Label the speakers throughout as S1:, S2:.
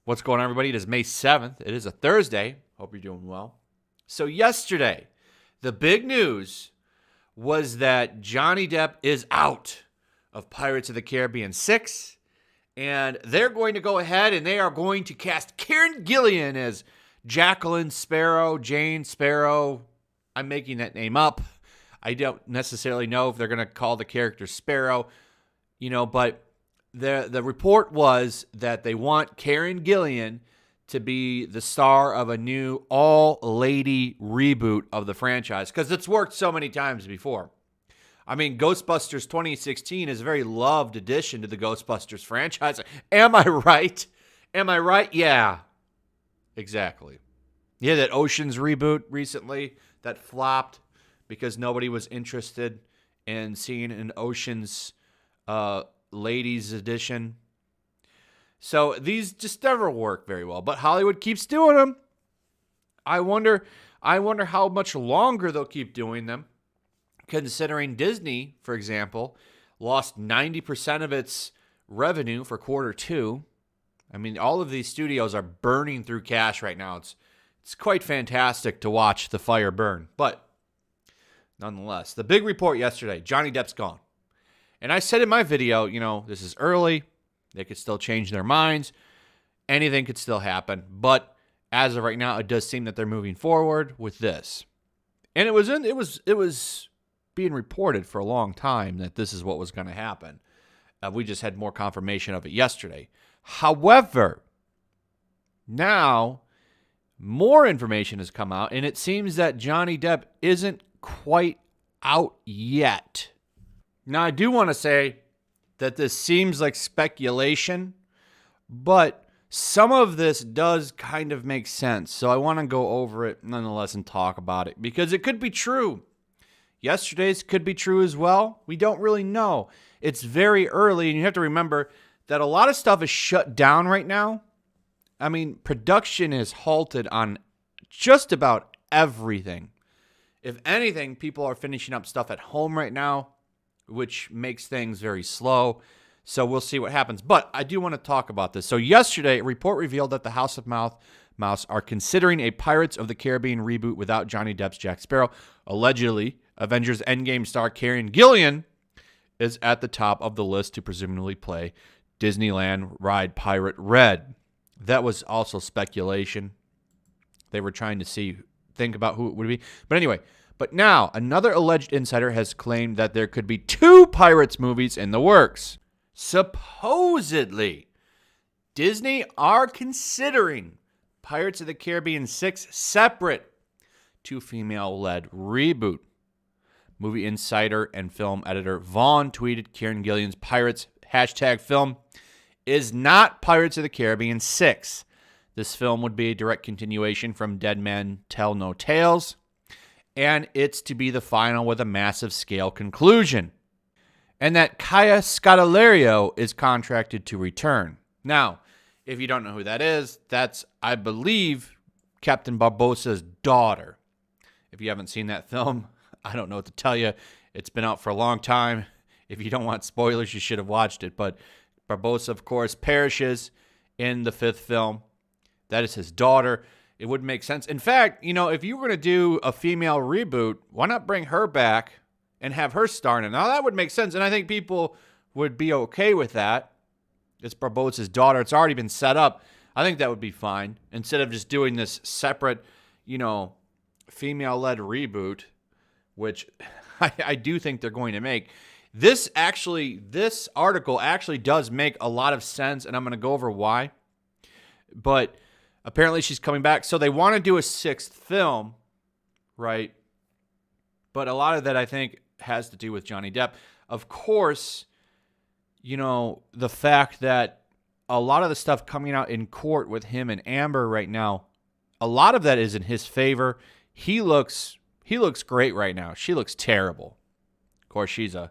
S1: What's going on, everybody? It is May 7th. It is a Thursday. Hope you're doing well. So yesterday, the big news was that Johnny Depp is out of Pirates of the Caribbean 6, and they're going to go ahead and they are going to cast Karen Gillan as Jacqueline Sparrow, Jane Sparrow. I'm making that name up. I don't necessarily know if they're going to call the character Sparrow, but the report was that they want Karen Gillan to be the star of a new all-lady reboot of the franchise because it's worked so many times before. I mean, Ghostbusters 2016 is a very loved addition to the Ghostbusters franchise. Am I right? Am I right? Yeah, exactly. Yeah, that Ocean's reboot recently that flopped because nobody was interested in seeing an Ocean's ladies edition. So these just never work very well, but Hollywood keeps doing them. I wonder how much longer they'll keep doing them, considering Disney, for example, lost 90% of its revenue for quarter two. I mean, all of these studios are burning through cash right now. It's quite fantastic to watch the fire burn. But nonetheless, the big report yesterday, Johnny Depp's gone. And I said in my video, this is early. They could still change their minds. Anything could still happen. But as of right now, it does seem that they're moving forward with this. And it was being reported for a long time that this is what was going to happen. We just had more confirmation of it yesterday. However, now more information has come out, and it seems that Johnny Depp isn't quite out yet. Now, I do want to say that this seems like speculation, but some of this does kind of make sense. So I want to go over it nonetheless and talk about it because it could be true. Yesterday's could be true as well. We don't really know. It's very early, and you have to remember that a lot of stuff is shut down right now. I mean, production is halted on just about everything. If anything, people are finishing up stuff at home right now, which makes things very slow. So we'll see what happens. But I do want to talk about this. So yesterday, a report revealed that the House of Mouse are considering a Pirates of the Caribbean reboot without Johnny Depp's Jack Sparrow. Allegedly, Avengers Endgame star Karen Gillan is at the top of the list to presumably play Disneyland ride Pirate Red. That was also speculation. They were trying to think about who it would be. But anyway, but now another alleged insider has claimed that there could be 2 Pirates movies in the works. Supposedly, Disney are considering Pirates of the Caribbean 6 separate to female-led reboot. Movie insider and film editor Vaughn tweeted Karen Gillan's Pirates #film is not Pirates of the Caribbean 6. This film would be a direct continuation from Dead Men Tell No Tales, and it's to be the final with a massive scale conclusion. And that Kaya Scodelario is contracted to return. Now, if you don't know who that is, that's, I believe, Captain Barbossa's daughter. If you haven't seen that film, I don't know what to tell you. It's been out for a long time. If you don't want spoilers, you should have watched it. But Barbossa, of course, perishes in the 5th film. That is his daughter. It would make sense. In fact, if you were going to do a female reboot, why not bring her back and have her star in it? Now, that would make sense, and I think people would be okay with that. It's Barbossa's daughter. It's already been set up. I think that would be fine. Instead of just doing this separate, female-led reboot, which I do think they're going to make. This article actually does make a lot of sense, and I'm going to go over why. But apparently she's coming back. So they want to do a 6th film, right? But a lot of that, I think, has to do with Johnny Depp. Of course, the fact that a lot of the stuff coming out in court with him and Amber right now, a lot of that is in his favor. He looks great right now. She looks terrible. Of course, she's a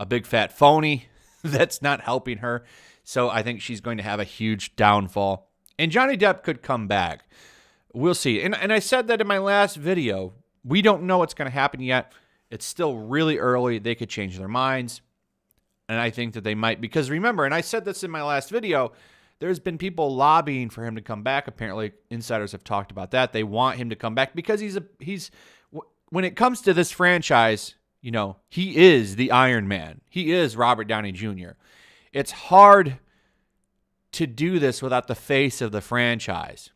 S1: big fat phony that's not helping her. So I think she's going to have a huge downfall. And Johnny Depp could come back. We'll see. And I said that in my last video. We don't know what's going to happen yet. It's still really early. They could change their minds. And I think that they might. Because remember, and I said this in my last video, There's been people lobbying for him to come back. Apparently, insiders have talked about that. They want him to come back because he's when it comes to this franchise, he is the Iron Man. He is Robert Downey Jr. It's hard to do this without the face of the franchise.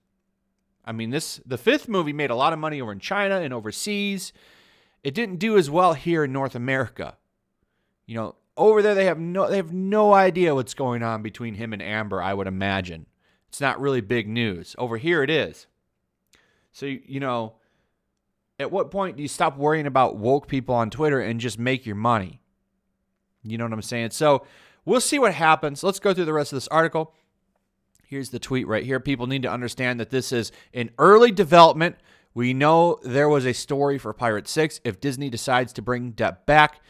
S1: I mean, the fifth movie made a lot of money over in China and overseas. It didn't do as well here in North America. Over there they have no idea what's going on between him and Amber, I would imagine. It's not really big news. Over here it is. So, at what point do you stop worrying about woke people on Twitter and just make your money? You know what I'm saying? So, we'll see what happens. Let's go through the rest of this article. Here's the tweet right here. People need to understand that this is in early development. We know there was a story for Pirate 6. If Disney decides to bring Depp back,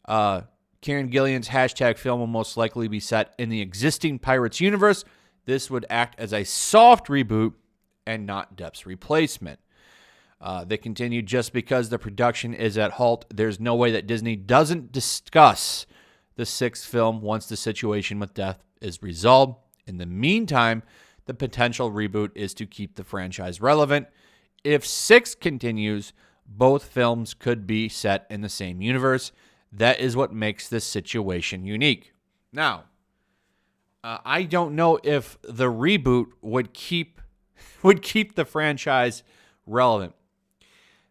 S1: Karen Gillan's hashtag film will most likely be set in the existing Pirates universe. This would act as a soft reboot and not Depp's replacement. They continue, just because the production is at halt, there's no way that Disney doesn't discuss the sixth film once the situation with Depp is resolved. In the meantime, the potential reboot is to keep the franchise relevant. If 6 continues, both films could be set in the same universe. That is what makes this situation unique. Now, I don't know if the reboot would keep the franchise relevant.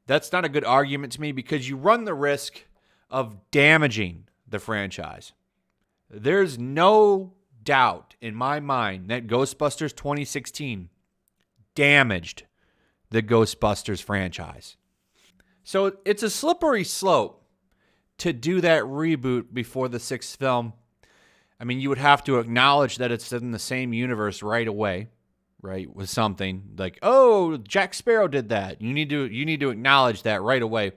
S1: That's not a good argument to me because you run the risk of damaging the franchise. There's no doubt in my mind that Ghostbusters 2016 damaged the Ghostbusters franchise. So it's a slippery slope to do that reboot before the sixth film. I mean, you would have to acknowledge that it's in the same universe right away, right? With something like, oh, Jack Sparrow did that. You need to acknowledge that right away.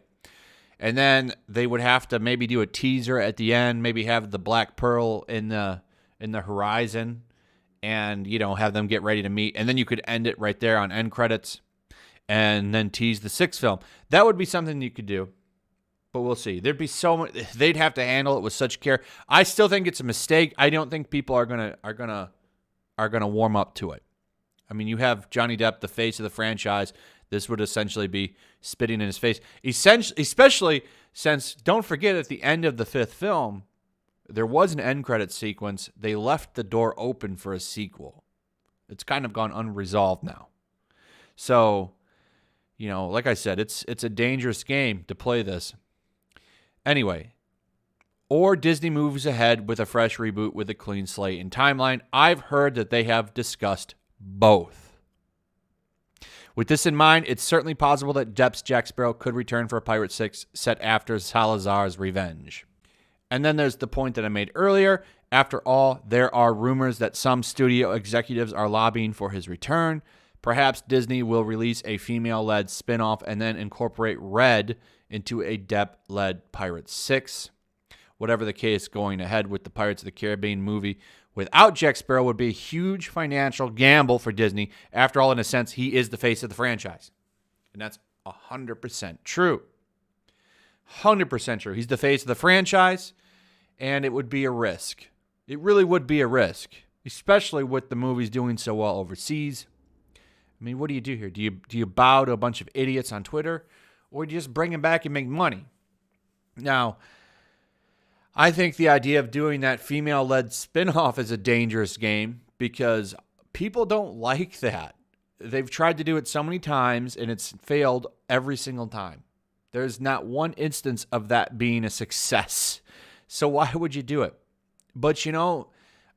S1: And then they would have to maybe do a teaser at the end, maybe have the Black Pearl in the horizon, and have them get ready to meet, and then you could end it right there on end credits, and then tease the sixth film. That would be something you could do, but we'll see. There'd be so much. They'd have to handle it with such care. I still think it's a mistake. I don't think people are gonna warm up to it. I mean, you have Johnny Depp, the face of the franchise. This would essentially be spitting in his face. Especially since, don't forget, at the end of the fifth film, there was an end credit sequence. They left the door open for a sequel. It's kind of gone unresolved now. So, like I said, it's a dangerous game to play this. Anyway, or Disney moves ahead with a fresh reboot with a clean slate and timeline. I've heard that they have discussed both. With this in mind, it's certainly possible that Depp's Jack Sparrow could return for a Pirate 6 set after Salazar's revenge. And then there's the point that I made earlier. After all, there are rumors that some studio executives are lobbying for his return. Perhaps Disney will release a female-led spin-off and then incorporate Red into a Depp-led Pirates 6. Whatever the case, going ahead with the Pirates of the Caribbean movie without Jack Sparrow would be a huge financial gamble for Disney. After all, in a sense, he is the face of the franchise. And that's 100% true. 100% true. He's the face of the franchise, and it would be a risk. It really would be a risk, especially with the movies doing so well overseas. I mean, what do you do here? Do you bow to a bunch of idiots on Twitter, or do you just bring him back and make money? Now, I think the idea of doing that female-led spinoff is a dangerous game because people don't like that. They've tried to do it so many times, and it's failed every single time. There's not one instance of that being a success. So why would you do it? But,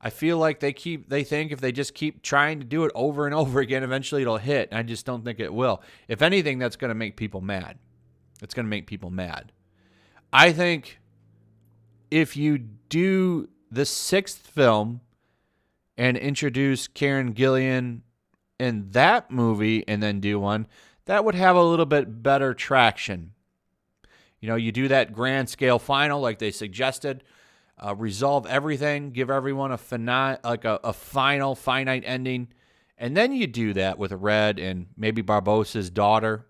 S1: I feel like they think if they just keep trying to do it over and over again, eventually it'll hit. And I just don't think it will. If anything, that's going to make people mad. It's going to make people mad. I think if you do the sixth film and introduce Karen Gillan in that movie and then do one, that would have a little bit better traction. You do that grand scale final like they suggested, resolve everything, give everyone a final finite ending, and then you do that with Red and maybe Barbossa's daughter.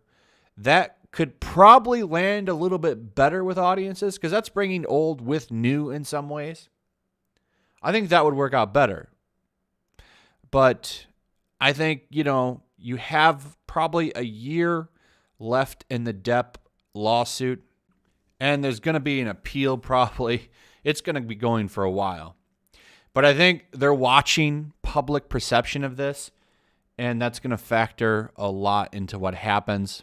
S1: That could probably land a little bit better with audiences because that's bringing old with new in some ways. I think that would work out better. But I think, you have probably a year left in the Depp lawsuit, and there's going to be an appeal probably. It's going to be going for a while. But I think they're watching public perception of this, and that's going to factor a lot into what happens.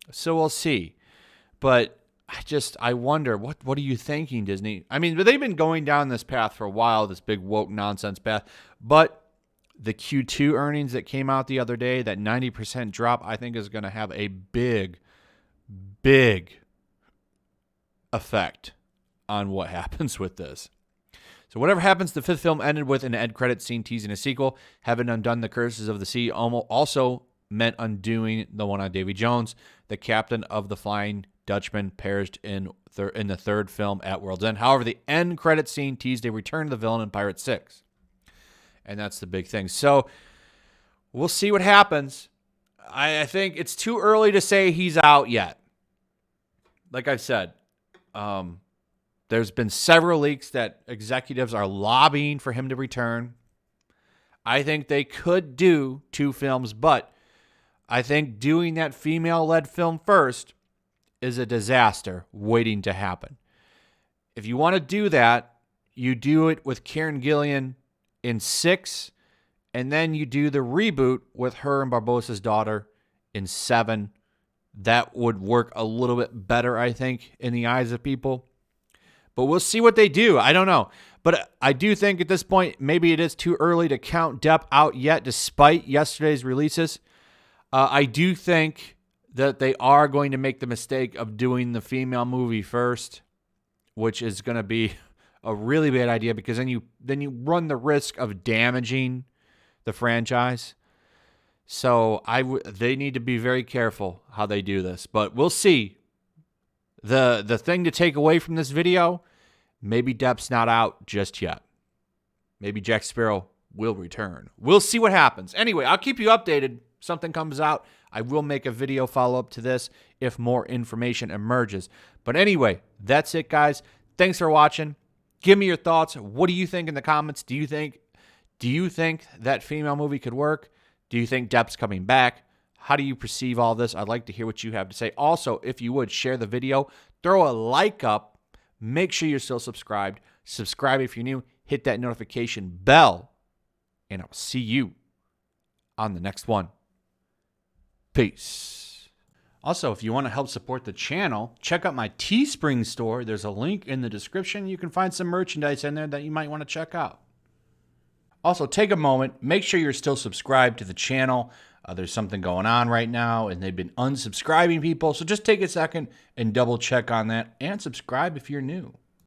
S1: So we'll see. But I wonder, what are you thinking, Disney? I mean, they've been going down this path for a while, this big woke nonsense path. But the Q2 earnings that came out the other day, that 90% drop, I think is going to have a big, big effect on what happens with this. So whatever happens, the fifth film ended with an end credit scene teasing a sequel. Having undone the curses of the sea also meant undoing the one on Davy Jones. The captain of the Flying Dutchman perished in the third film at World's End. However, the end credit scene teased a return to the villain in Pirates 6. And that's the big thing. So we'll see what happens. I think it's too early to say he's out yet. Like I've said, there's been several leaks that executives are lobbying for him to return. I think they could do 2 films, but I think doing that female-led film first is a disaster waiting to happen. If you want to do that, you do it with Karen Gillan in 6, and then you do the reboot with her and Barbossa's daughter in 7. That would work a little bit better, I think, in the eyes of people. But we'll see what they do. I don't know. But I do think at this point, maybe it is too early to count Depp out yet, despite yesterday's releases. I do think that they are going to make the mistake of doing the female movie first, which is going to be a really bad idea because then you run the risk of damaging the franchise. So they need to be very careful how they do this. But we'll see. The thing to take away from this video, maybe Depp's not out just yet. Maybe Jack Sparrow will return. We'll see what happens. Anyway, I'll keep you updated. Something comes out, I will make a video follow-up to this if more information emerges. But anyway, that's it, guys. Thanks for watching. Give me your thoughts. What do you think in the comments? Do you think that female movie could work? Do you think Depp's coming back? How do you perceive all this? I'd like to hear what you have to say. Also, if you would, share the video. Throw a like up. Make sure you're still subscribed. Subscribe if you're new. Hit that notification bell. And I'll see you on the next one. Peace. Also, if you want to help support the channel, check out my Teespring store. There's a link in the description. You can find some merchandise in there that you might want to check out. Also, take a moment. Make sure you're still subscribed to the channel. There's something going on right now, and they've been unsubscribing people. So just take a second and double check on that and subscribe if you're new.